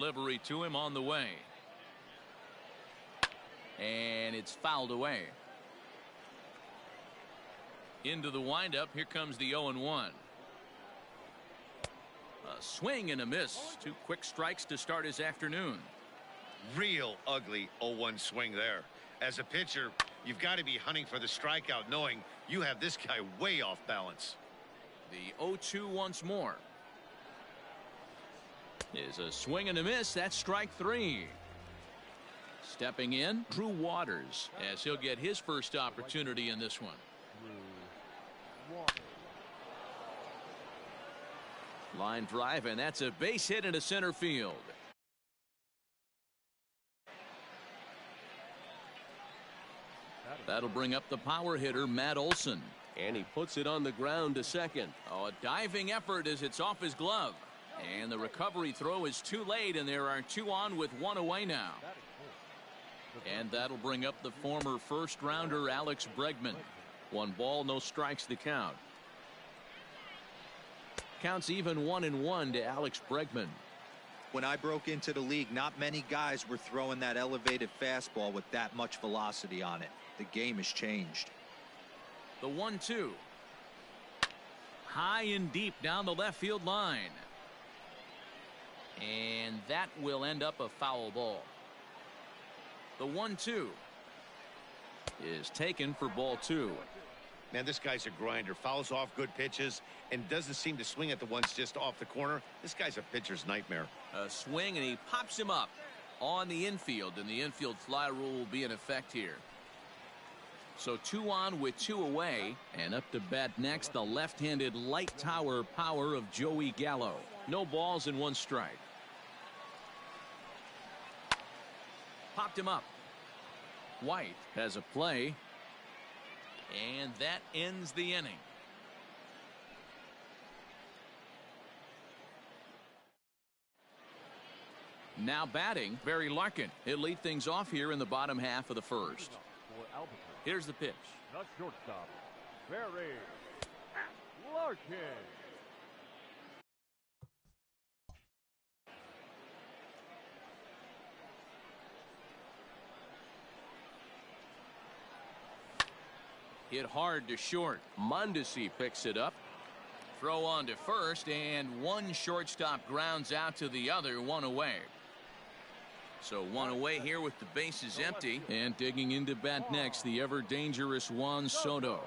Delivery to him on the way. And it's fouled away. Into the windup. Here comes the 0-1. A swing and a miss. 2 quick strikes to start his afternoon. Real ugly 0-1 swing there. As a pitcher, you've got to be hunting for the strikeout, knowing you have this guy way off balance. The 0-2 once more. Is a swing and a miss. That's strike 3. Stepping in, Drew Waters, as he'll get his first opportunity in this one. Line drive, and that's a base hit into center field. That'll bring up the power hitter, Matt Olson. And he puts it on the ground to second. Oh, a diving effort as it's off his glove. And the recovery throw is too late, and there are 2 on with 1 away now. And that'll bring up the former first-rounder Alex Bregman. 1 ball, no strikes to count. Counts even 1-1 to Alex Bregman. When I broke into the league, not many guys were throwing that elevated fastball with that much velocity on it. The game has changed. The 1-2. High and deep down the left field line. And that will end up a foul ball. The 1-2 is taken for ball 2. Man, this guy's a grinder. Fouls off good pitches and doesn't seem to swing at the ones just off the corner. This guy's a pitcher's nightmare. A swing, and he pops him up on the infield, and the infield fly rule will be in effect here. So 2 on with 2 away, and up to bat next, the left-handed light tower power of Joey Gallo. No balls and 1 strike. Popped him up. White has a play, and that ends the inning. Now batting, Barry Larkin. He'll lead things off here in the bottom half of the first. Here's the pitch. The shortstop, Barry Larkin. Hit hard to short. Mondesi picks it up. Throw on to first, and 1 shortstop grounds out to the other, 1 away. So 1 away here with the bases empty. And digging into bat next, the ever dangerous Juan Soto.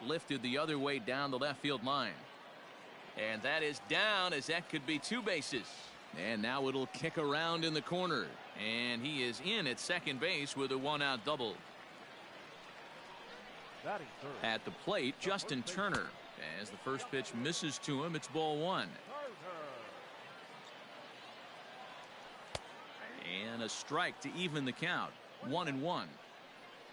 Lifted the other way down the left field line. And that is down, as that could be 2 bases. And now it'll kick around in the corner. And he is in at second base with a 1-out double. At the plate, Justin Turner. As the first pitch misses to him, it's ball 1. And a strike to even the count. 1-1.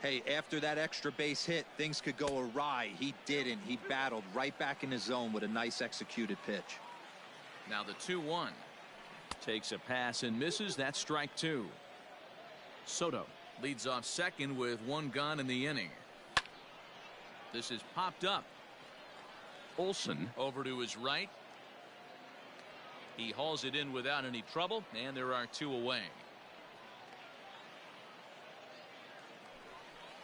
Hey, after that extra base hit, things could go awry. He didn't. He battled right back in his zone with a nice executed pitch. Now the 2-1. Takes a pass and misses. That's strike 2. Soto leads off second with 1 gone in the inning. This is popped up. Olson over to his right. He hauls it in without any trouble, and there are 2 away.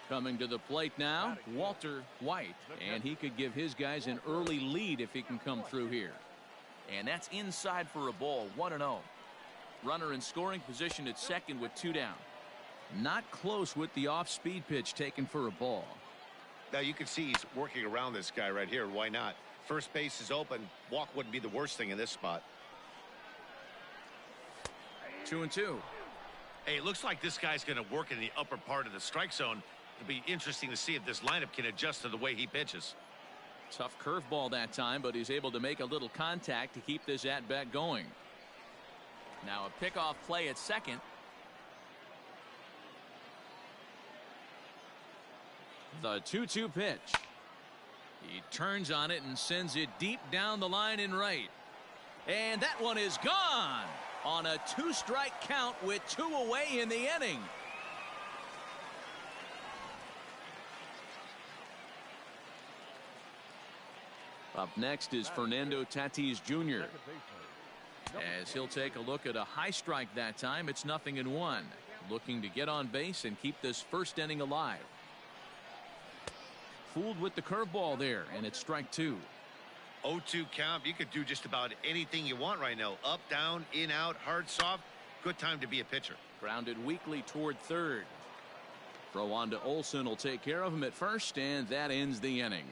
Coming to the plate now, Walter White, and he could give his guys an early lead if he can come through here. And that's inside for a ball, 1-0. Runner in scoring position at second with 2 down. Not close with the off-speed pitch taken for a ball. Now you can see he's working around this guy right here. Why not? First base is open. Walk wouldn't be the worst thing in this spot. 2-2. Hey, it looks like this guy's going to work in the upper part of the strike zone. It'll be interesting to see if this lineup can adjust to the way he pitches. Tough curveball that time, but he's able to make a little contact to keep this at-bat going. Now a pickoff play at second. The 2-2 pitch. He turns on it and sends it deep down the line in right. And that one is gone on a 2-strike count with 2 away in the inning. Up next is Fernando Tatis Jr. As he'll take a look at a high strike that time. It's 0-1. Looking to get on base and keep this first inning alive. Fooled with the curveball there, and it's strike 2. 0-2 count. You could do just about anything you want right now. Up, down, in, out, hard, soft. Good time to be a pitcher. Grounded weakly toward third. Throw on to Olsen will take care of him at first, and that ends the inning.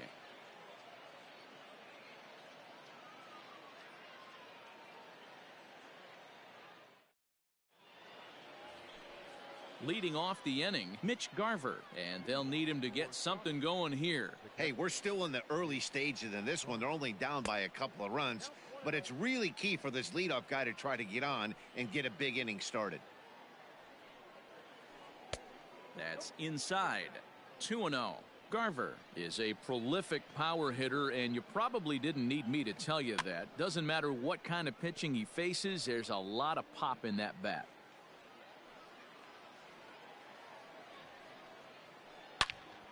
Leading off the inning, Mitch Garver, and they'll need him to get something going here. Hey, we're still in the early stages in this one. They're only down by a couple of runs, but it's really key for this leadoff guy to try to get on and get a big inning started. That's inside. 2-0. Garver is a prolific power hitter, and you probably didn't need me to tell you that. Doesn't matter what kind of pitching he faces, there's a lot of pop in that bat.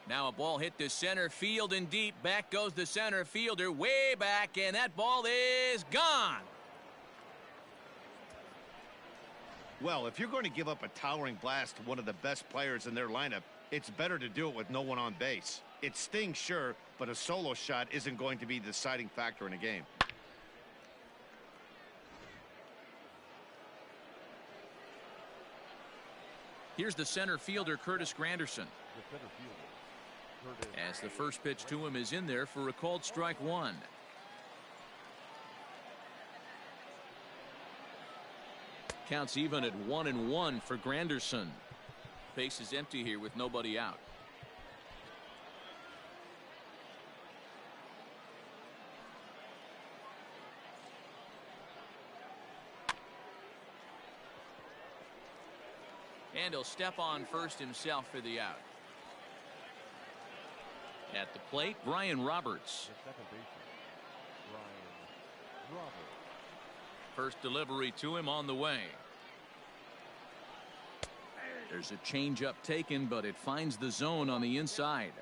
Now a ball hit to center field and deep. Back goes the center fielder way back, and that ball is gone. Well, if you're going to give up a towering blast to one of the best players in their lineup, it's better to do it with no one on base. It stings, sure, but a solo shot isn't going to be the deciding factor in a game. Here's the center fielder, Curtis Granderson. As the first pitch to him is in there for a called strike 1. Counts even at 1-1 for Granderson. Base is empty here with nobody out. And he'll step on first himself for the out. At the plate, Brian Roberts. First delivery to him on the way. There's a changeup taken, but it finds the zone on the inside.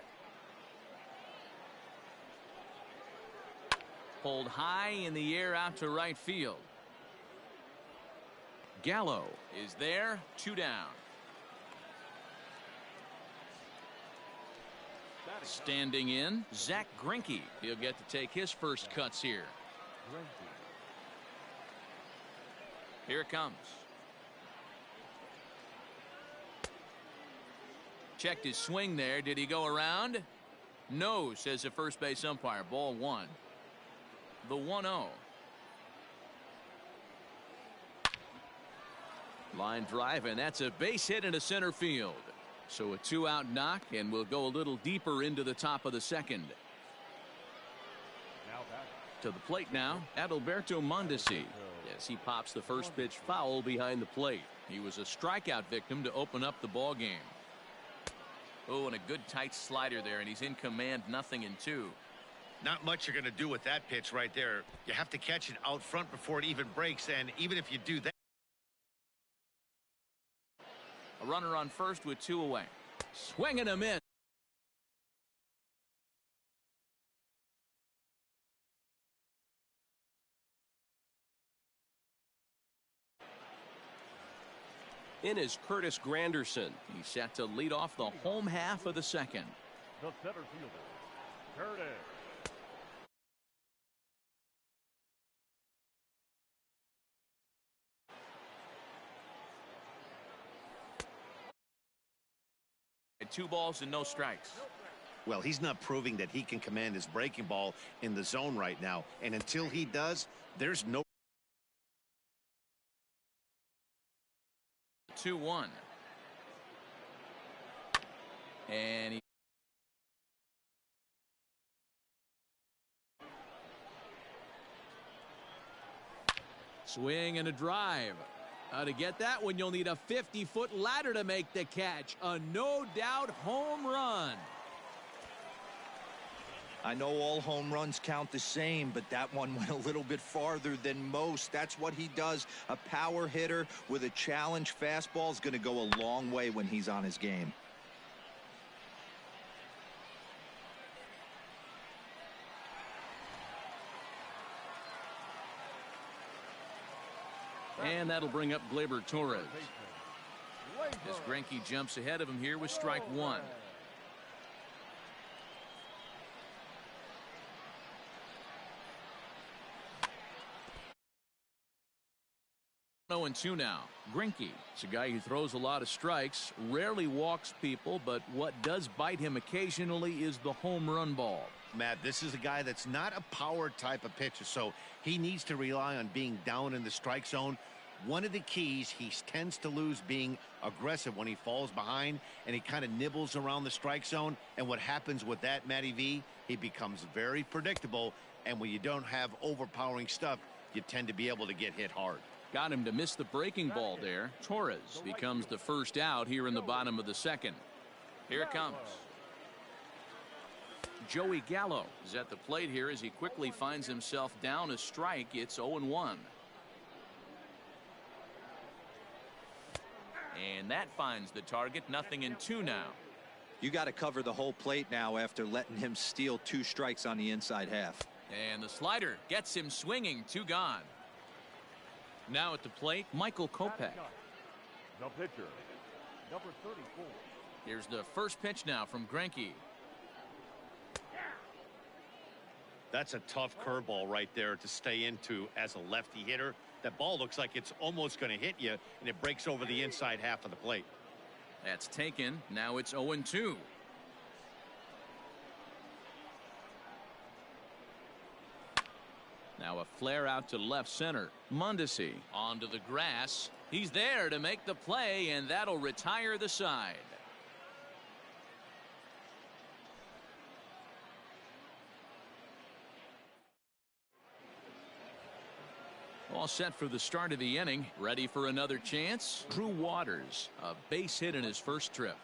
Pulled high in the air out to right field. Gallo is there, 2 down. Standing in, Zach Greinke. He'll get to take his first cuts here. Here it comes. Checked his swing there. Did he go around? No, says the first base umpire. Ball 1. The 1-0. Line drive, and that's a base hit into center field. So a 2-out knock, and we'll go a little deeper into the top of the second. To the plate now, Adalberto Mondesi. Yes, he pops the first pitch foul behind the plate. He was a strikeout victim to open up the ball game. Oh, and a good tight slider there, and he's in command, 0-2. Not much you're going to do with that pitch right there. You have to catch it out front before it even breaks, and even if you do that. A runner on first with 2 away. Swing and a miss. In is Curtis Granderson. He's set to lead off the home half of the second. The center fielder, Curtis. At 2 balls and no strikes. Well, he's not proving that he can command his breaking ball in the zone right now. And until he does, there's no. 2-1. And he. Swing and a drive. To get that one, you'll need a 50-foot ladder to make the catch. A no-doubt home run. I know all home runs count the same, but that one went a little bit farther than most. That's what he does. A power hitter with a challenge fastball is going to go a long way when he's on his game. And that'll bring up Gleyber Torres. As Greinke jumps ahead of him here with strike one. 0-2 now. Greinke is a guy who throws a lot of strikes, rarely walks people, but what does bite him occasionally is the home run ball. Matt, this is a guy that's not a power type of pitcher, so he needs to rely on being down in the strike zone. One of the keys, he tends to lose being aggressive when he falls behind, and he kind of nibbles around the strike zone. And what happens with that, Matty V, he becomes very predictable, and when you don't have overpowering stuff, you tend to be able to get hit hard. Got him to miss the breaking ball there. Torres becomes the first out here in the bottom of the second. Here it comes. Joey Gallo is at the plate here as he quickly finds himself down a strike. It's 0-1. And that finds the target. 0-2 now. You got to cover the whole plate now after letting him steal 2 strikes on the inside half. And the slider gets him swinging. 2 gone. Now at the plate, Michael Kopech. The pitcher, number 34. Here's the first pitch now from Greinke. That's a tough curveball right there to stay into as a lefty hitter. That ball looks like it's almost going to hit you, and it breaks over the inside half of the plate. That's taken. Now it's 0-2. Now a flare out to left center. Mondesi onto the grass. He's there to make the play, and that'll retire the side. All set for the start of the inning. Ready for another chance. Drew Waters, a base hit in his first trip.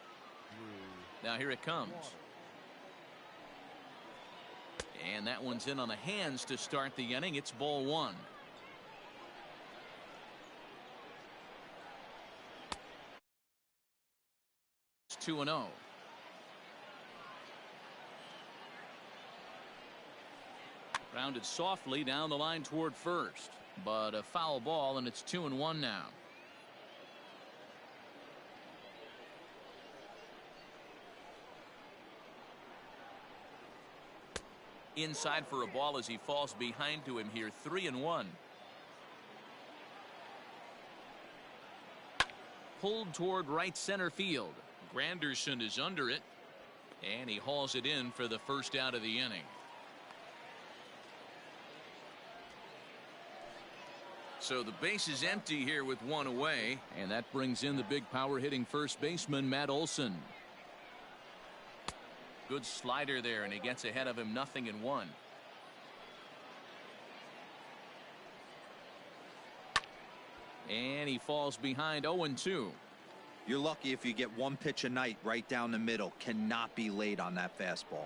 Now here it comes. And that one's in on the hands to start the inning. It's ball 1. It's 2-0. Grounded softly down the line toward first, but a foul ball, and it's 2-1 now. Inside for a ball as he falls behind to him here. 3-1. Pulled toward right center field. Granderson is under it, and he hauls it in for the first out of the inning. So the base is empty here with 1 away, and that brings in the big power hitting first baseman Matt Olson. Good slider there, and he gets ahead of him. 0-1. And he falls behind. 0-2. You're lucky if you get 1 pitch a night right down the middle. Cannot be late on that fastball.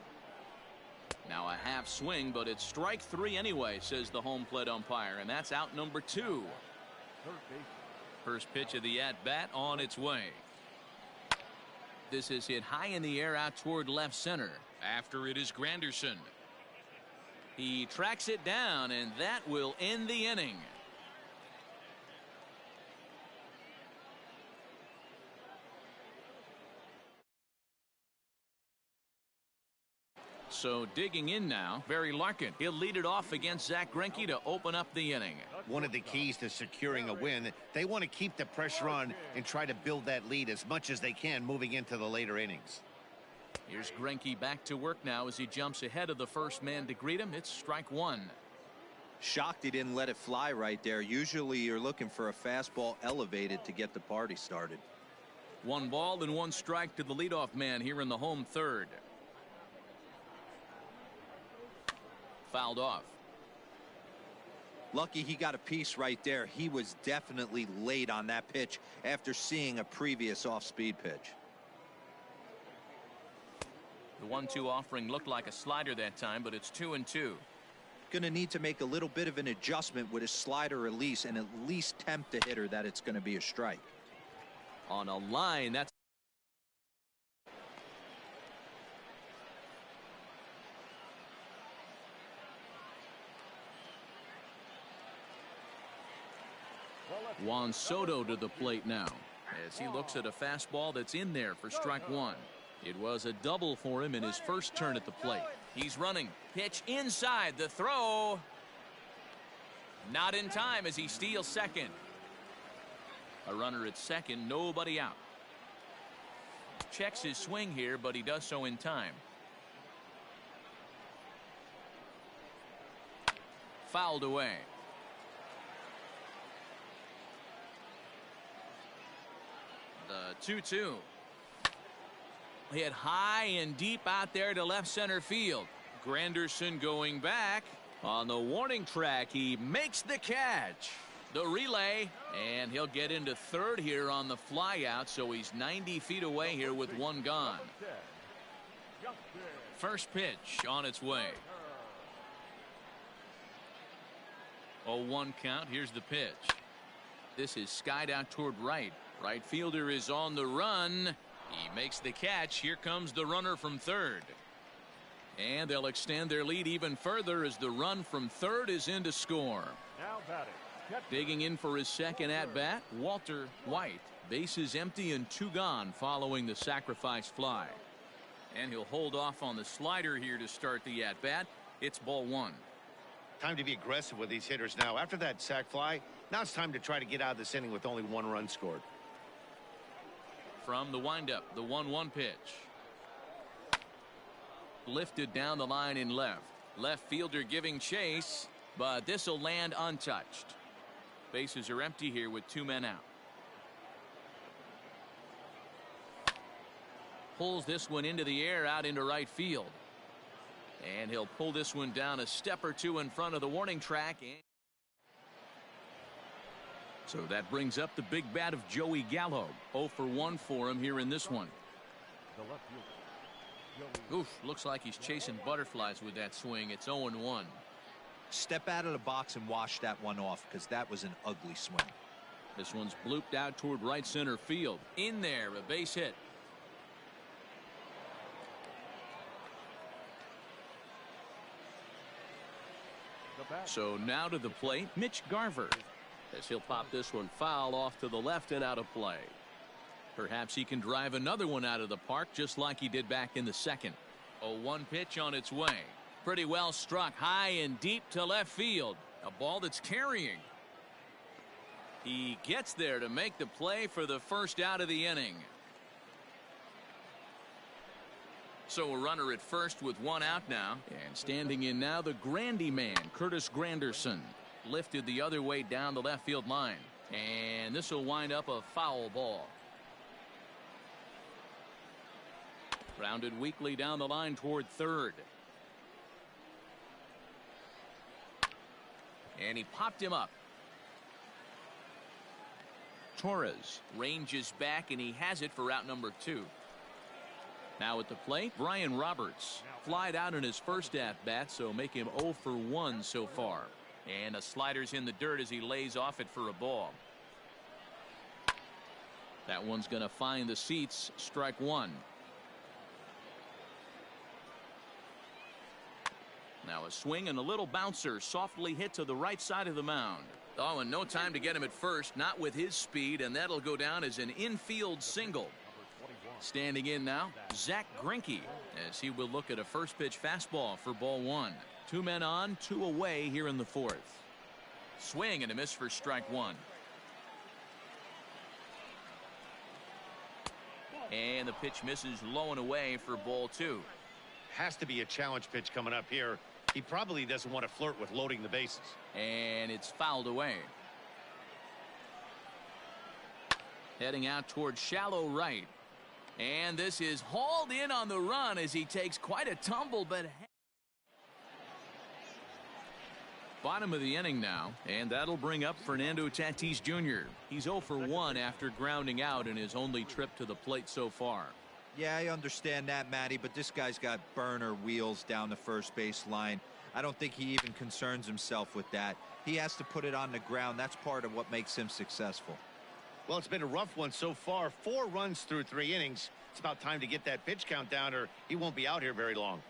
Now a half swing, but it's strike 3 anyway, says the home plate umpire, and that's out number 2. First pitch of the at bat on its way. This is hit high in the air out toward left center. After it is Granderson. He tracks it down, and that will end the inning. So digging in now, Barry Larkin. He'll lead it off against Zach Greinke to open up the inning. One of the keys to securing a win, they want to keep the pressure on and try to build that lead as much as they can moving into the later innings. Here's Greinke back to work now as he jumps ahead of the first man to greet him. It's strike 1. Shocked he didn't let it fly right there. Usually you're looking for a fastball elevated to get the party started. 1 ball and 1 strike to the leadoff man here in the home third. Fouled off. Lucky he got a piece right there. He was definitely late on that pitch after seeing a previous off-speed pitch. The 1-2 offering looked like a slider that time, but it's 2-2. Going to need to make a little bit of an adjustment with his slider release and at least tempt the hitter that it's going to be a strike. On a line, that's Juan Soto to the plate now as he looks at a fastball that's in there for strike one. It was a double for him in his first turn at the plate. He's running. Pitch inside. The throw. Not in time as he steals second. A runner at second, nobody out. Checks his swing here, but he does so in time. Fouled away. The 2-2. Hit high and deep out there to left center field. Granderson going back. On the warning track, he makes the catch. The relay, and he'll get into third here on the fly out, so he's 90 feet away here with one gone. First pitch on its way. 0-1 count. Here's the pitch. This is skied out toward right. Right fielder is on the run. He makes the catch. Here comes the runner from third. And they'll extend their lead even further as the run from third is in to score. Now batting. Digging in for his second at-bat, Walter White. Bases empty and two gone following the sacrifice fly. And he'll hold off on the slider here to start the at-bat. It's ball one. Time to be aggressive with these hitters now. After that sac fly, now it's time to try to get out of this inning with only one run scored. From the windup, the 1-1 pitch. Lifted down the line in left. Left fielder giving chase, but this will land untouched. Bases are empty here with two men out. Pulls this one into the air out into right field. And he'll pull this one down a step or two in front of the warning track. So that brings up the big bat of Joey Gallo. 0 for 1 for him here in this one. The left fielder. Oof, looks like he's chasing butterflies with that swing. It's 0-1. Step out of the box and wash that one off, because that was an ugly swing. This one's blooped out toward right center field. In there, a base hit. So now to the plate, Mitch Garver, as he'll pop this one foul off to the left and out of play. Perhaps he can drive another one out of the park just like he did back in the second. 0-1 pitch on its way. Pretty well struck high and deep to left field. A ball that's carrying. He gets there to make the play for the first out of the inning. So a runner at first with one out now. And standing in now, the Grandy man, Curtis Granderson. Lifted the other way down the left field line. And this will wind up a foul ball. Grounded weakly down the line toward third. And he popped him up. Torres ranges back, and he has it for out number 2. Now at the plate, Brian Roberts. Flied out in his first at-bat, so make him 0 for 1 so far. And a slider's in the dirt as he lays off it for a ball. That one's going to find the seats. Strike one. Now a swing and a little bouncer softly hit to the right side of the mound. Oh, and no time to get him at first, not with his speed, and that'll go down as an infield single. Standing in now, Zach Greinke, as he will look at a first pitch fastball for ball one. 2 men on, 2 away here in the fourth. Swing and a miss for strike one. And the pitch misses low and away for ball two. Has to be a challenge pitch coming up here. He probably doesn't want to flirt with loading the bases. And it's fouled away. Heading out towards shallow right. And this is hauled in on the run as he takes quite a tumble, but bottom of the inning now, and that'll bring up Fernando Tatis Jr. He's 0 for 1 after grounding out in his only trip to the plate so far. Yeah, I understand that, Matty, but this guy's got burner wheels down the first base line. I don't think he even concerns himself with that. He has to put it on the ground. That's part of what makes him successful. Well, it's been a rough one so far. 4 runs through 3 innings. It's about time to get that pitch count down, or he won't be out here very long.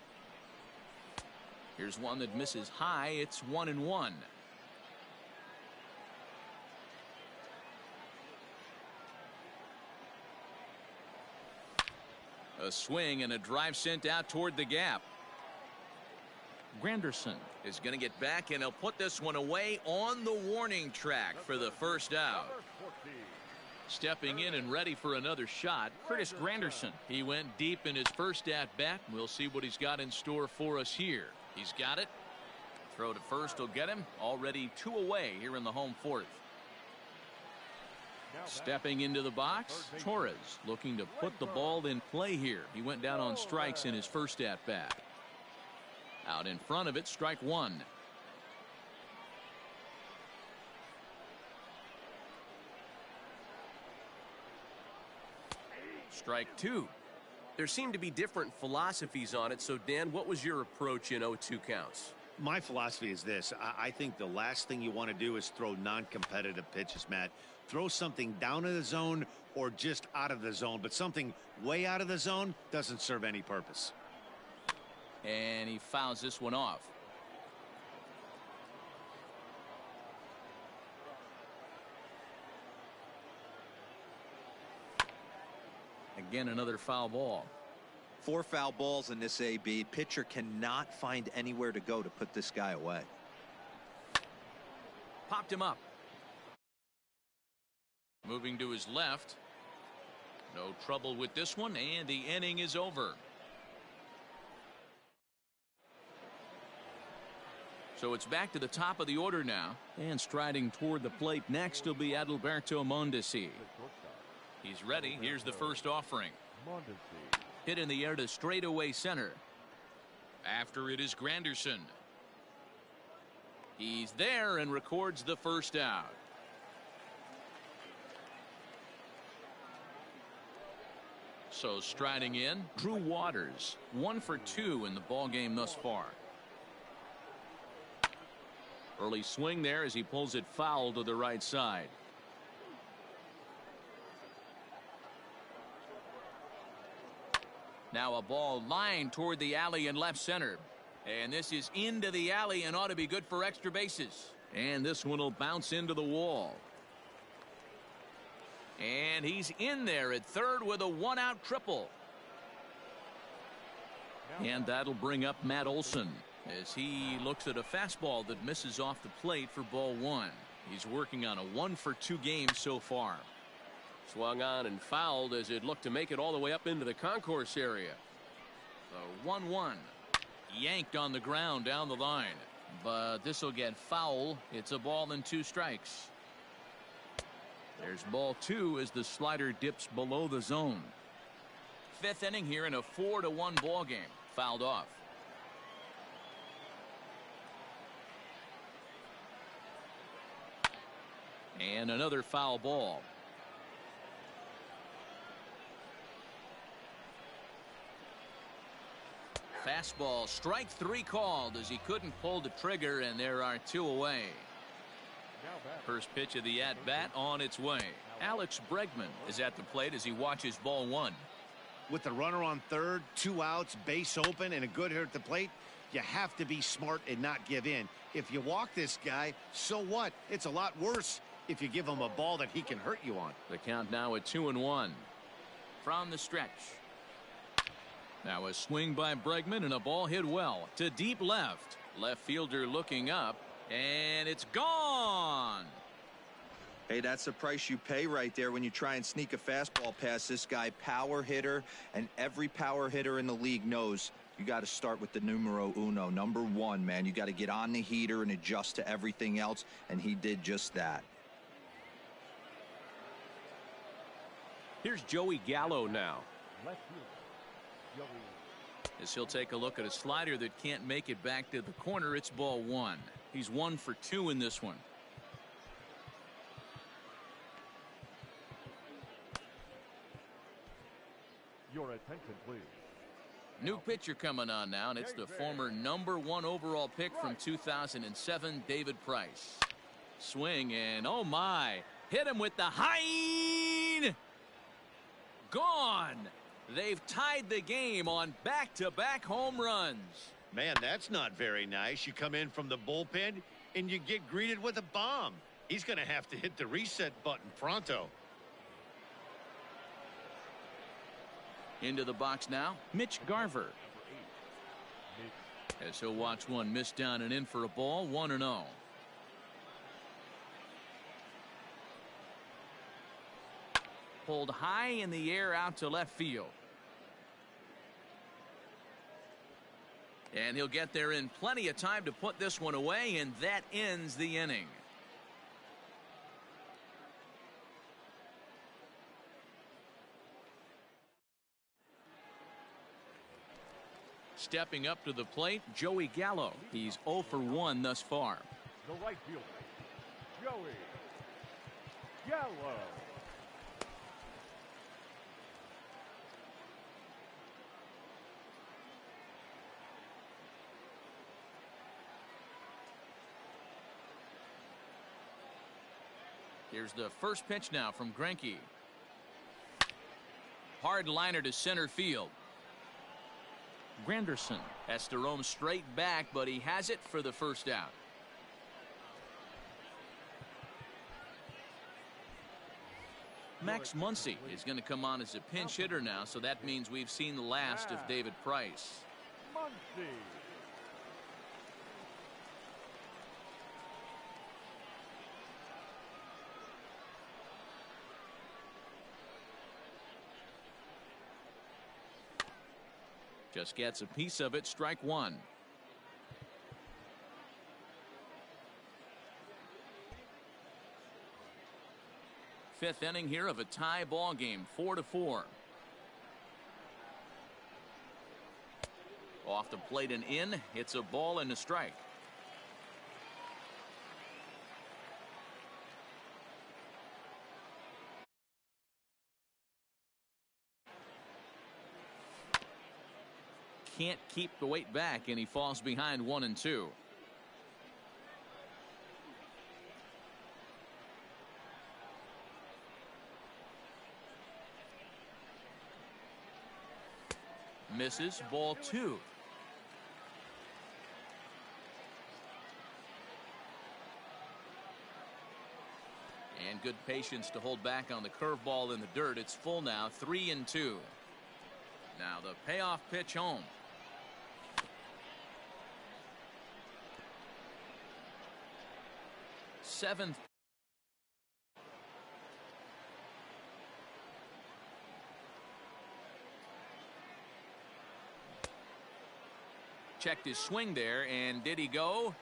Here's one that misses high. It's 1-1. A swing and a drive sent out toward the gap. Granderson is going to get back, and he'll put this one away on the warning track for the first out. Stepping in and ready for another shot, Curtis Granderson. He went deep in his first at-bat. We'll see what he's got in store for us here. He's got it. Throw to first will get him. Already 2 away here in the home fourth. Stepping into the box, Torres looking to put the ball in play here. He went down on strikes in his first at-bat. Out in front of it, strike one. Strike two. There seem to be different philosophies on it. So, Dan, what was your approach in 0-2 counts? My philosophy is this. I think the last thing you want to do is throw non-competitive pitches, Matt. Throw something down in the zone or just out of the zone, but something way out of the zone doesn't serve any purpose. And he fouls this one off. Again, another foul ball. 4 foul balls in this AB. Pitcher cannot find anywhere to go to put this guy away. Popped him up. Moving to his left. No trouble with this one, and the inning is over. So it's back to the top of the order now. And striding toward the plate next will be Adalberto Mondesi. He's ready. Here's the first offering. Hit in the air to straightaway center. After it is Granderson. He's there and records the first out. So striding in, Drew Waters. 1 for 2 in the ballgame thus far. Early swing there as he pulls it foul to the right side. Now a ball lined toward the alley in left center. And this is into the alley and ought to be good for extra bases. And this one will bounce into the wall. And he's in there at third with a 1-out triple. And that'll bring up Matt Olson as he looks at a fastball that misses off the plate for ball 1. He's working on a 1 for 2 game so far. Swung on and fouled as it looked to make it all the way up into the concourse area. The 1-1 yanked on the ground down the line, but this will get foul. It's a ball and 2 strikes. There's ball 2 as the slider dips below the zone. 5th inning here in a 4-1 ball game. Fouled off. And another foul ball. Fastball, strike 3 called as he couldn't pull the trigger, and there are 2 away. First pitch of the at-bat on its way. Alex Bregman is at the plate as he watches ball 1. With the runner on third, 2 outs, base open, and a good hitter at the plate, you have to be smart and not give in. If you walk this guy, so what? It's a lot worse if you give him a ball that he can hurt you on. The count now at 2-1. From the stretch. Now a swing by Bregman and a ball hit well to deep left. Left fielder looking up, and it's gone. Hey, that's the price you pay right there when you try and sneak a fastball past this guy. Power hitter, and every power hitter in the league knows you got to start with the numero uno, number 1, man. You got to get on the heater and adjust to everything else, and he did just that. Here's Joey Gallo now. As he'll take a look at a slider that can't make it back to the corner. It's ball 1. He's 1 for 2 in this one. Your attention, please. New pitcher coming on now, and it's the former number 1 overall pick from 2007, David Price. Swing, and oh my, hit him with the high. Gone. They've tied the game on back-to-back home runs. Man, that's not very nice. You come in from the bullpen and you get greeted with a bomb. He's going to have to hit the reset button pronto. Into the box now, Mitch Garver. As he'll watch one miss down and in for a ball, 1-0. Pulled high in the air out to left field. And he'll get there in plenty of time to put this one away, and that ends the inning. Stepping up to the plate, Joey Gallo. He's 0 for 1 thus far. The right fielder, Joey Gallo. Here's the first pitch now from Greinke. Hard liner to center field. Granderson has to roam straight back, but he has it for the first out. Max Muncy is going to come on as a pinch hitter now, so that means we've seen the last of David Price. Muncy. Just gets a piece of it, strike one. Fifth inning here of a tie ball game, 4-4. Off the plate and in, it's a ball and a strike. Can't keep the weight back, and he falls behind 1-2. Misses, ball 2. And good patience to hold back on the curveball in the dirt. It's full now, 3-2. Now the payoff pitch home. Seventh. Checked his swing there, and did he go?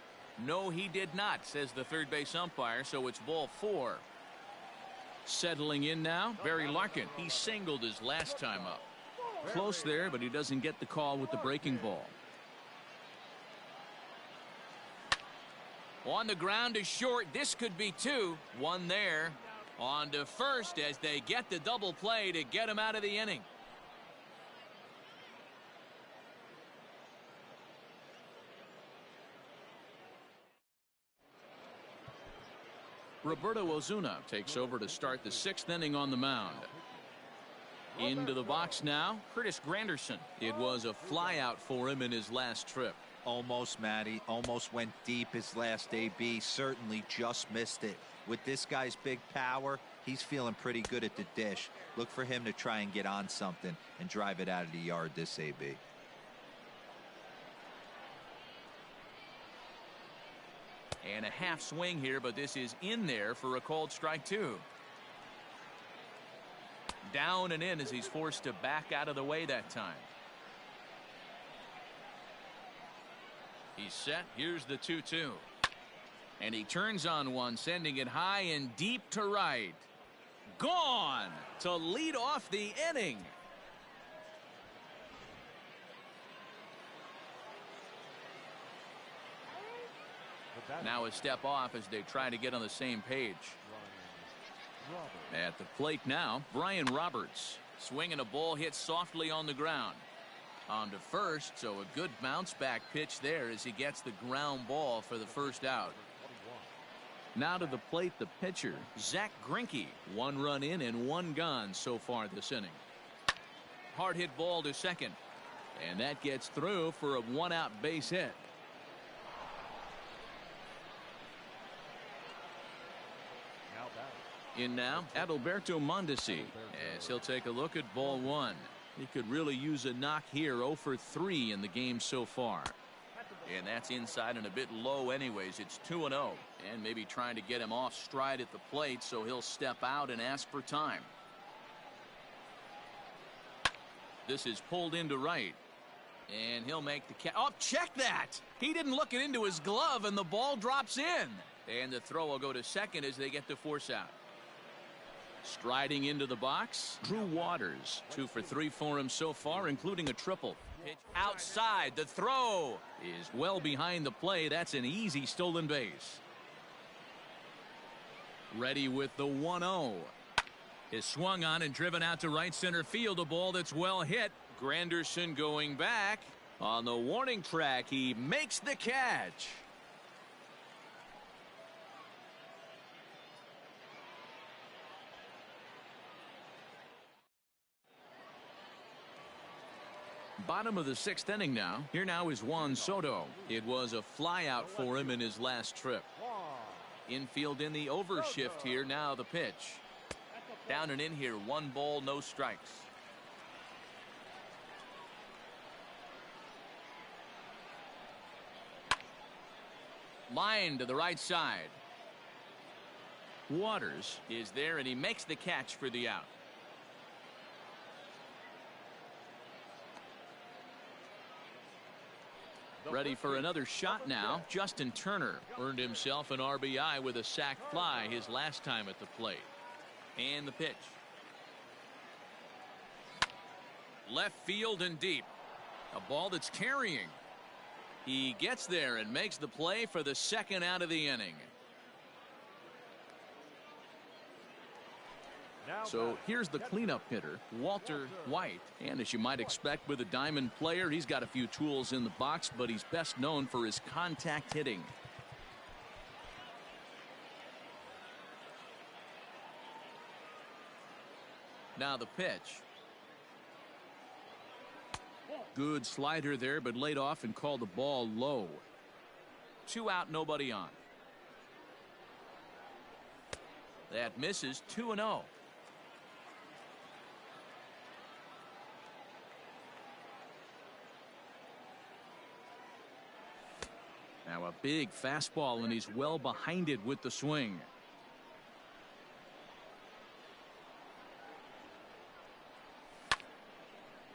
No, he did not, says the third base umpire, so it's ball 4. Settling in now, Barry Larkin. He singled his last time up. Close there, but he doesn't get the call with the breaking ball. On the ground to short. This could be 2. 1 there. On to first as they get the double play to get him out of the inning. Roberto Ozuna takes over to start the 6th inning on the mound. Into the box now, Curtis Granderson. It was a flyout for him in his last trip. Almost, Matty. Almost went deep his last AB. Certainly just missed it. With this guy's big power, he's feeling pretty good at the dish. Look for him to try and get on something and drive it out of the yard this AB. And a half swing here, but this is in there for a called strike 2. Down and in as he's forced to back out of the way that time. He's set. Here's the 2-2. And he turns on one, sending it high and deep to right. Gone to lead off the inning. Now a step off as they try to get on the same page. At the plate now, Brian Roberts. Swinging a ball hit softly on the ground. On to first, so a good bounce back pitch there as he gets the ground ball for the first out. Now to the plate, the pitcher, Zach Greinke. 1 run in and 1 gone so far this inning. Hard hit ball to second. And that gets through for a 1-out base hit. In now, Adalberto Mondesi, as he'll take a look at ball 1. He could really use a knock here. 0 for 3 in the game so far. And that's inside and a bit low anyways. It's 2-0. And maybe trying to get him off stride at the plate, so he'll step out and ask for time. This is pulled into right. And he'll make the catch. Oh, check that! He didn't look it into his glove, and the ball drops in. And the throw will go to second as they get the force out. Striding into the box, Drew Waters. 2 for 3 for him so far, including a triple. Pitch outside. The throw is well behind the play. That's an easy stolen base. Ready with the 1-0. Is swung on and driven out to right center field. A ball that's well hit. Granderson going back. On the warning track, he makes the catch. Bottom of the 6th inning now. Here now is Juan Soto. It was a flyout for him in his last trip. Infield in the overshift here. Now the pitch. Down and in here. 1 ball, no strikes. Line to the right side. Waters is there, and he makes the catch for the out. Ready for another shot now. Justin Turner earned himself an RBI with a sac fly his last time at the plate. And the pitch. Left field and deep. A ball that's carrying. He gets there and makes the play for the 2nd out of the inning. So here's the cleanup hitter, Walter White. And as you might expect with a diamond player, he's got a few tools in the box, but he's best known for his contact hitting. Now the pitch. Good slider there, but laid off and called the ball low. 2 out, nobody on. That misses. 2-0. Now a big fastball, and he's well behind it with the swing.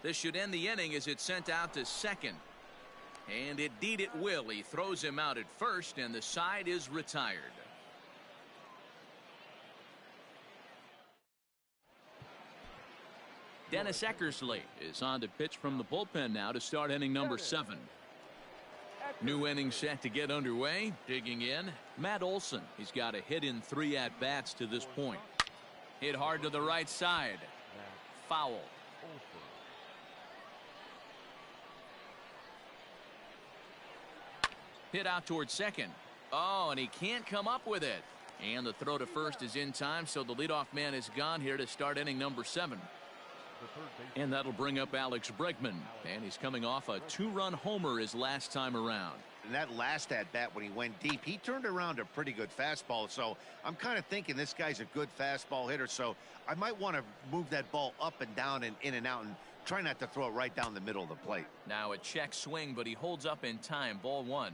This should end the inning as it's sent out to second. And indeed it will. He throws him out at first, and the side is retired. Dennis Eckersley is on to pitch from the bullpen now to start inning number 7. New inning set to get underway. Digging in, Matt Olson. He's got a hit in 3 at-bats to this point. Hit hard to the right side. Foul. Hit out towards second. Oh, and he can't come up with it. And the throw to first is in time, so the leadoff man is gone here to start inning number 7. And that'll bring up Alex Bregman. And he's coming off a 2-run homer his last time around. And that last at-bat when he went deep, he turned around a pretty good fastball. So I'm kind of thinking this guy's a good fastball hitter. So I might want to move that ball up and down and in and out and try not to throw it right down the middle of the plate. Now a check swing, but he holds up in time. Ball 1.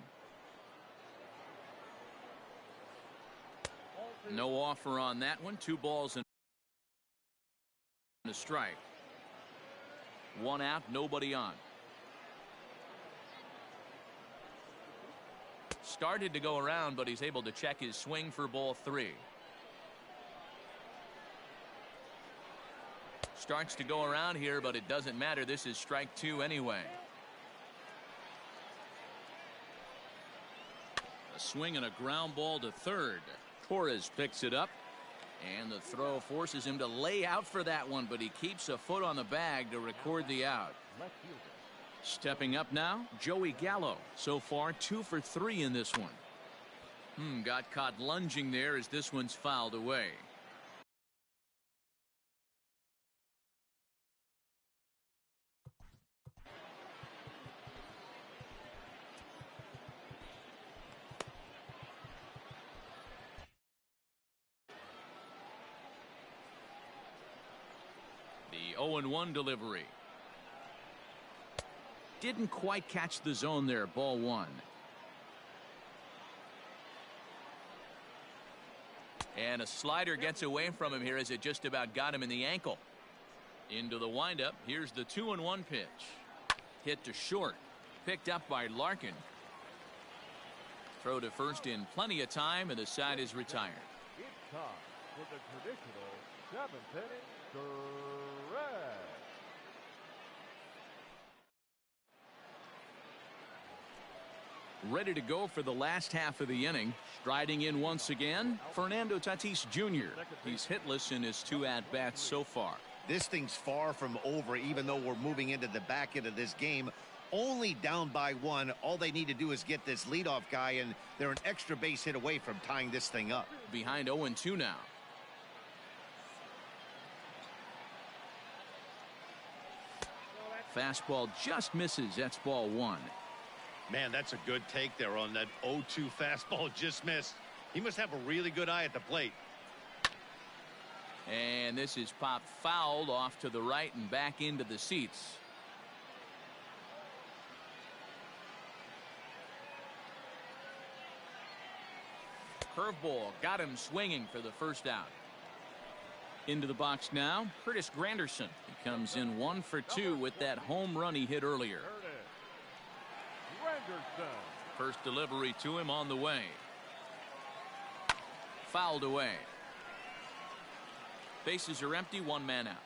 No offer on that one. 2 balls and a strike. 1 out, nobody on. Started to go around, but he's able to check his swing for ball 3. Starts to go around here, but it doesn't matter. This is strike 2 anyway. A swing and a ground ball to third. Torres picks it up, and the throw forces him to lay out for that one, but he keeps a foot on the bag to record the out. Stepping up now, Joey Gallo. So far 2 for 3 in this one. Got caught lunging there as this one's fouled away. The 0-1 delivery. didn't quite catch the zone there. Ball one. And a slider gets away from him here as it just about got him in the ankle. Into the windup. Here's the 2-1 pitch. Hit to short. Picked up by Larkin. Throw to first in plenty of time, and the side is retired. It's time for the traditional 7th inning stretch. Ready to go for the last half of the inning. Striding in once again, Fernando Tatis Jr. He's hitless in his 2 at-bats so far. This thing's far from over, even though we're moving into the back end of this game. Only down by 1. All they need to do is get this leadoff guy, and they're an extra base hit away from tying this thing up. Behind 0-2 now. Fastball just misses. That's ball 1. Man, that's a good take there on that 0-2 fastball just missed. He must have a really good eye at the plate. And this is popped fouled off to the right and back into the seats. Curveball got him swinging for the first out. Into the box now, Curtis Granderson. He comes in 1 for 2 with that home run he hit earlier. First delivery to him on the way. Fouled away. Bases are empty, 1 man out.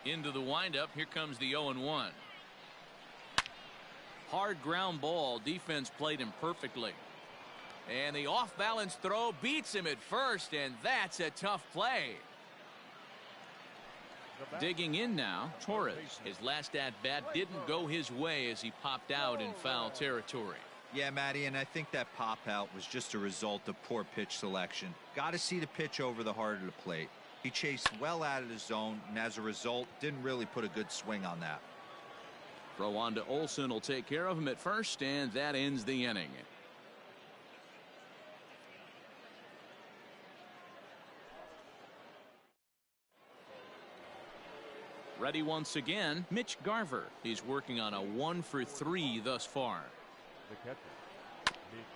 Into the windup. Here comes the 0-1. Hard ground ball. Defense played him perfectly. And the off-balance throw beats him at first, and that's a tough play. Digging in now, Torres. His last at-bat didn't go his way as he popped out in foul territory. Yeah, Matty, and I think that pop-out was just a result of poor pitch selection. Got to see the pitch over the heart of the plate. He chased well out of the zone, and as a result, didn't really put a good swing on that. Throw on to Olsen will take care of him at first, and that ends the inning. Ready once again, Mitch Garver. He's working on a 1 for 3 thus far.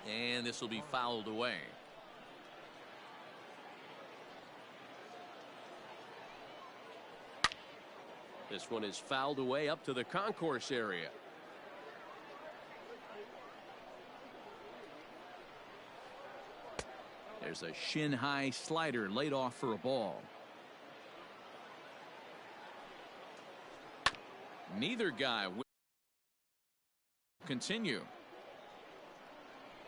And this will be fouled away. This one is fouled away up to the concourse area. There's a shin-high slider laid off for a ball. Neither guy will continue.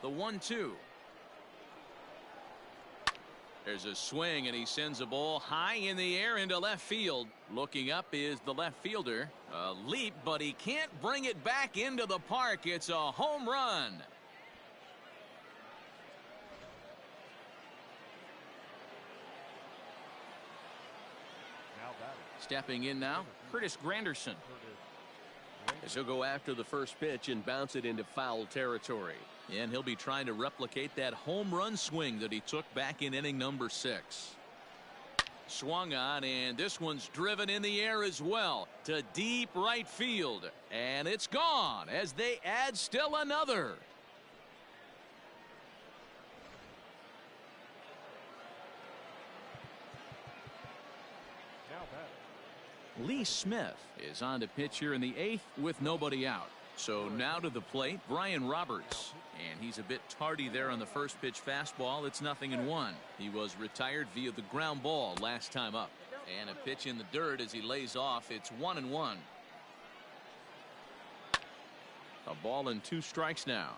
The 1-2. There's a swing, and he sends a ball high in the air into left field. Looking up is the left fielder. A leap, but he can't bring it back into the park. It's a home run. Stepping in now, Curtis Granderson. As he'll go after the first pitch and bounce it into foul territory. And he'll be trying to replicate that home run swing that he took back in inning number 6. Swung on, and this one's driven in the air as well to deep right field. And it's gone as they add still another. Lee Smith is on to pitch here in the 8th with nobody out. So now to the plate, Brian Roberts. And he's a bit tardy there on the first pitch fastball. It's 0-1. He was retired via the ground ball last time up. And a pitch in the dirt as he lays off. It's 1-1. A ball and 2 strikes now.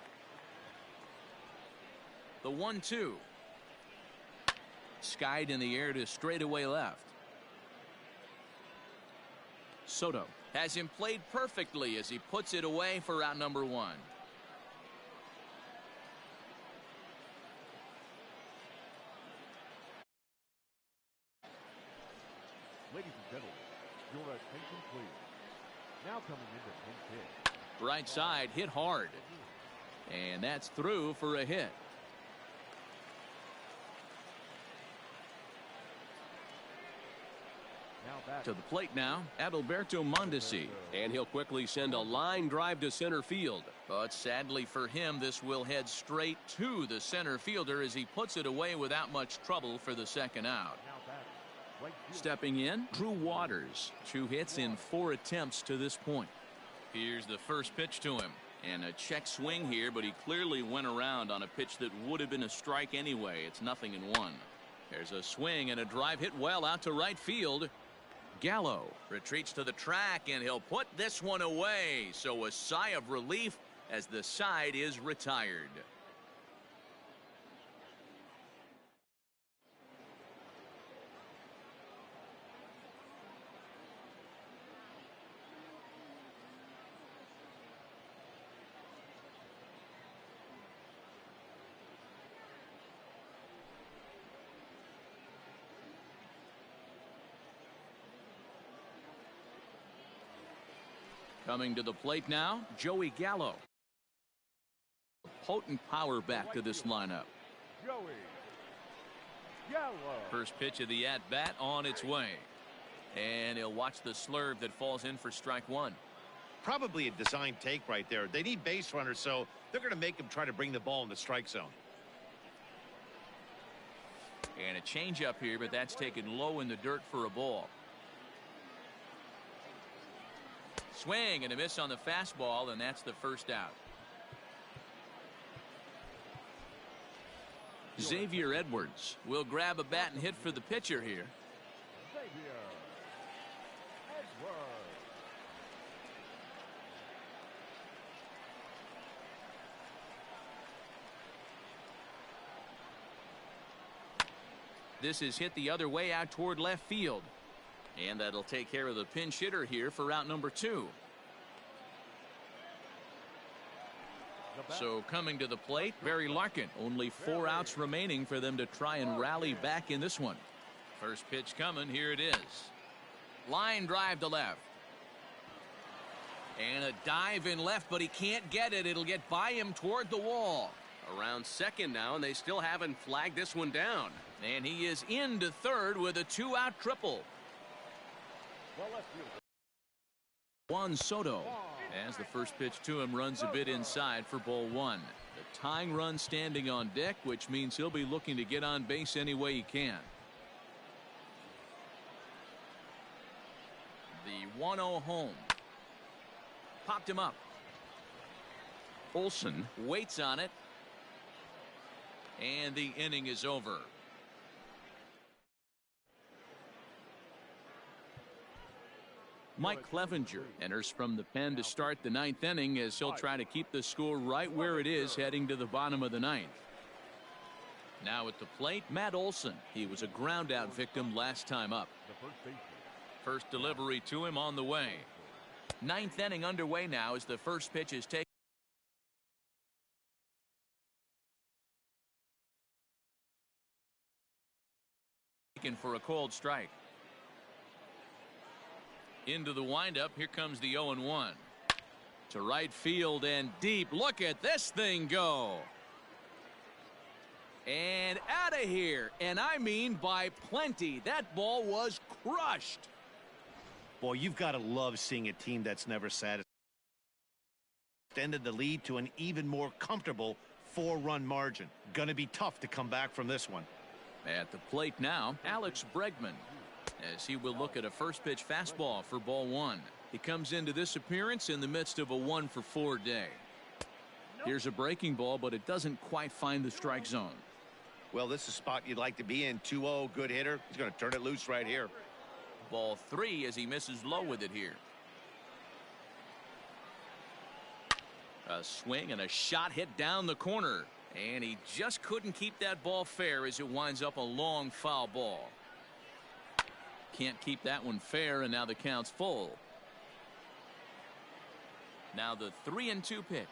The 1-2. Skied in the air to straightaway left. Soto has him played perfectly as he puts it away for out number 1. Ladies and gentlemen, your attention please. Now coming into 10th pitch. Right side hit hard. And that's through for a hit. To the plate now, Adalberto Mondesi. And he'll quickly send a line drive to center field. But sadly for him, this will head straight to the center fielder as he puts it away without much trouble for the second out. Stepping in, Drew Waters. 2 hits in 4 attempts to this point. Here's the first pitch to him. And a check swing here, but he clearly went around on a pitch that would have been a strike anyway. It's 0-1. There's a swing and a drive hit well out to right field. Gallo retreats to the track, and he'll put this one away. So a sigh of relief as the side is retired. Coming to the plate now, Joey Gallo. Potent power back to this lineup. Joey Gallo. First pitch of the at-bat on its way. And he'll watch the slurve that falls in for strike 1. Probably a design take right there. They need base runners, so they're going to make him try to bring the ball in the strike zone. And a changeup here, but that's taken low in the dirt for a ball. Swing and a miss on the fastball, and that's the first out. Xavier Edwards will grab a bat and hit for the pitcher here. Xavier Edwards. This is hit the other way out toward left field. And that'll take care of the pinch hitter here for out number 2. So coming to the plate, Barry Larkin. Only 4 outs remaining for them to try and rally back in this one. First pitch coming. Here it is. Line drive to left. And a dive in left, but he can't get it. It'll get by him toward the wall. Around second now, and they still haven't flagged this one down. And he is into third with a 2-out triple. Juan Soto, as the first pitch to him, runs a bit inside for ball 1. The tying run standing on deck, which means he'll be looking to get on base any way he can. The 1-0 home. Popped him up. Olsen waits on it. And the inning is over. Mike Clevenger enters from the pen to start the 9th inning as he'll try to keep the score right where it is heading to the bottom of the 9th. Now at the plate, Matt Olson. He was a ground out victim last time up. First delivery to him on the way. 9th inning underway now as the first pitch is taken. For a cold strike. Into the windup. Here comes the 0-1 to right field and deep. Look at this thing go. And out of here. And I mean by plenty. That ball was crushed. Boy, you've got to love seeing a team that's never satisfied. Extended the lead to an even more comfortable 4-run margin. Gonna be tough to come back from this one. At the plate now, Alex Bregman, as he will look at a first pitch fastball for ball 1. He comes into this appearance in the midst of a 1-for-4 day. Here's a breaking ball, but it doesn't quite find the strike zone. Well, this is a spot you'd like to be in. 2-0, good hitter. He's going to turn it loose right here. Ball 3 as he misses low with it here. A swing and a shot hit down the corner. And he just couldn't keep that ball fair as it winds up a long foul ball. Can't keep that one fair, and now the count's full. Now the 3-2 pitch.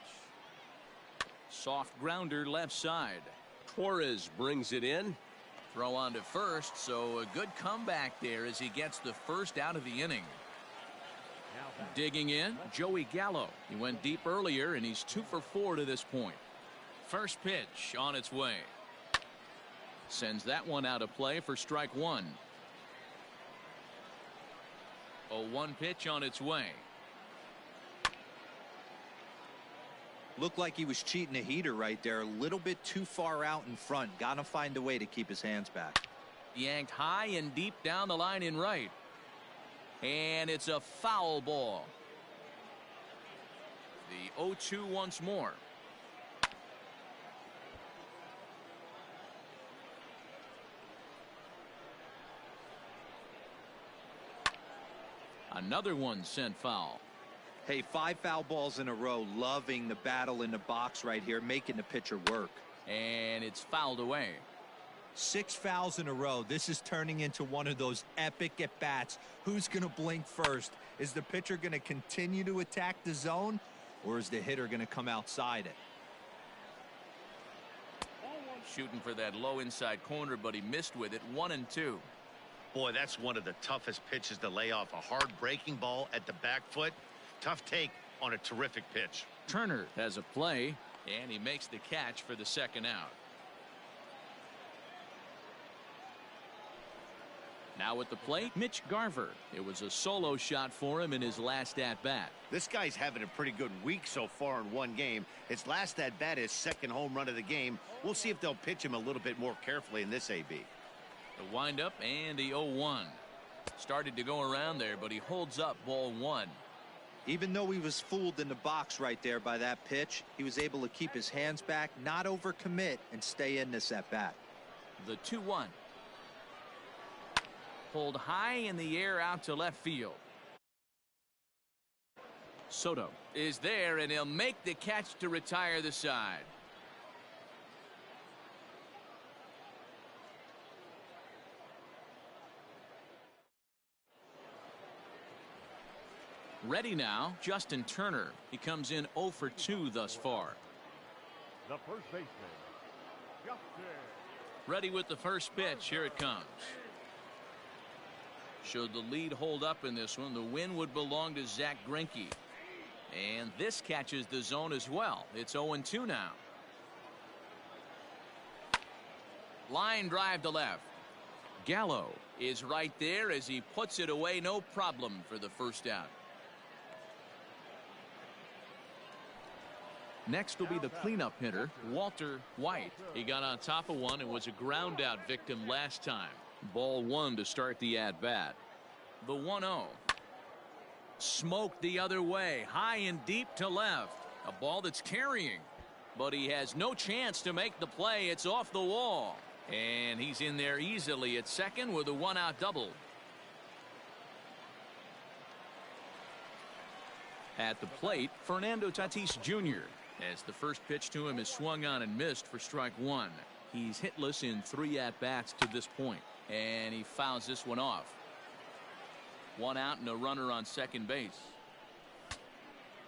Soft grounder left side. Torres brings it in. Throw on to first, so a good comeback there as he gets the first out of the inning. Digging in, Joey Gallo. He went deep earlier, and he's 2-for-4 to this point. First pitch on its way. Sends that one out of play for strike one. 0-1 pitch on its way. Looked like he was cheating a heater right there. A little bit too far out in front. Got to find a way to keep his hands back. Yanked high and deep down the line in right. And it's a foul ball. The 0-2 once more. Another one sent foul. Hey, 5 foul balls in a row. Loving the battle in the box right here, making the pitcher work. And it's fouled away. 6 fouls in a row. This is turning into one of those epic at-bats. Who's going to blink first? Is the pitcher going to continue to attack the zone, or is the hitter going to come outside it? Shooting for that low inside corner, but he missed with it. 1-2. Boy, that's one of the toughest pitches to lay off. A hard breaking ball at the back foot. Tough take on a terrific pitch. Turner has a play, and he makes the catch for the second out. Now at the plate, Mitch Garver. It was a solo shot for him in his last at-bat. This guy's having a pretty good week so far in one game. His last at-bat is second home run of the game. We'll see if they'll pitch him a little bit more carefully in this AB. The windup and the 0-1. Started to go around there, but he holds up ball one. Even though he was fooled in the box right there by that pitch, he was able to keep his hands back, not overcommit, and stay in this at-bat. The 2-1. Pulled high in the air out to left field. Soto is there, and he'll make the catch to retire the side. Ready now, Justin Turner. He comes in 0 for 2 thus far. The first baseman, Justin. Ready with the first pitch. Here it comes. Should the lead hold up in this one, the win would belong to Zach Greinke. And this catches the zone as well. It's 0-2 now. Line drive to left. Gallo is right there as he puts it away. No problem for the first out. Next will be the cleanup hitter, Walter White. He got on top of one and was a ground out victim last time. Ball one to start the at-bat. The 1-0. Smoked the other way, high and deep to left. A ball that's carrying, but he has no chance to make the play. It's off the wall, and he's in there easily at second with a 1-out double. At the plate, Fernando Tatis Jr. as the first pitch to him is swung on and missed for strike one. He's hitless in 3 at-bats to this point, and he fouls this one off. 1 out and a runner on second base.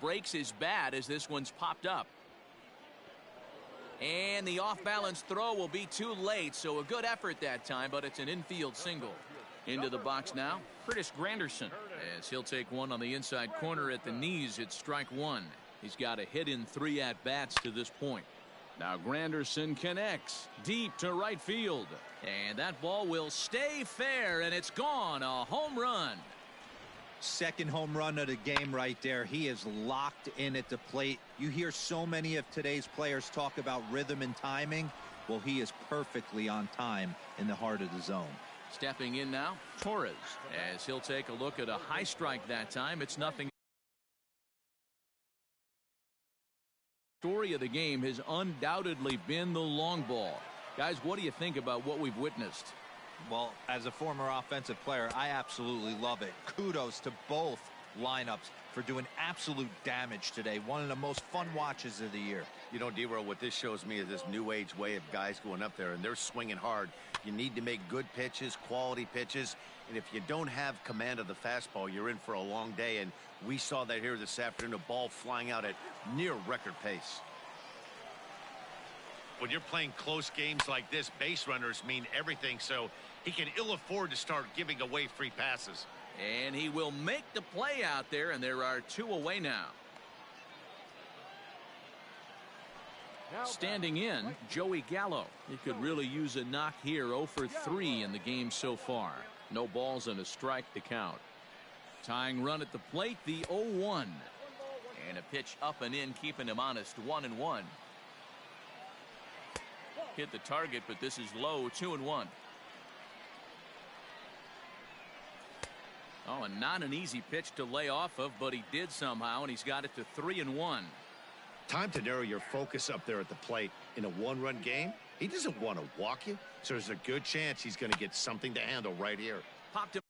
Breaks his bat as this one's popped up. And the off-balance throw will be too late, so a good effort that time, but it's an infield single. Into the box now, Curtis Granderson, as he'll take one on the inside corner at the knees. It's strike one. He's got a hit in 3 at-bats to this point. Now Granderson connects deep to right field, and that ball will stay fair, and it's gone. A home run. Second home run of the game right there. He is locked in at the plate. You hear so many of today's players talk about rhythm and timing. Well, he is perfectly on time in the heart of the zone. Stepping in now, Torres, as he'll take a look at a high strike that time. It's nothing. Story of the game has undoubtedly been the long ball. Guys, what do you think about what we've witnessed? Well, as a former offensive player, I absolutely love it. Kudos to both lineups for doing absolute damage today. One of the most fun watches of the year. You know, D-Row, what this shows me is this new age way of guys going up there, and they're swinging hard. You need to make good pitches, quality pitches, and if you don't have command of the fastball, you're in for a long day, and we saw that here this afternoon, a ball flying out at near record pace. When you're playing close games like this, base runners mean everything, so he can ill afford to start giving away free passes. And he will make the play out there, and there are 2 away now. Standing in, Joey Gallo. He could really use a knock here. 0 for 3 in the game so far. No balls and a strike to count. Tying run at the plate, the 0-1. And a pitch up and in, keeping him honest. 1-1. Hit the target, but this is low. 2-1. Oh, and not an easy pitch to lay off of, but he did somehow, and he's got it to 3-1. Time to narrow your focus up there at the plate. In a one-run game, he doesn't want to walk you, so there's a good chance he's going to get something to handle right here. Popped him.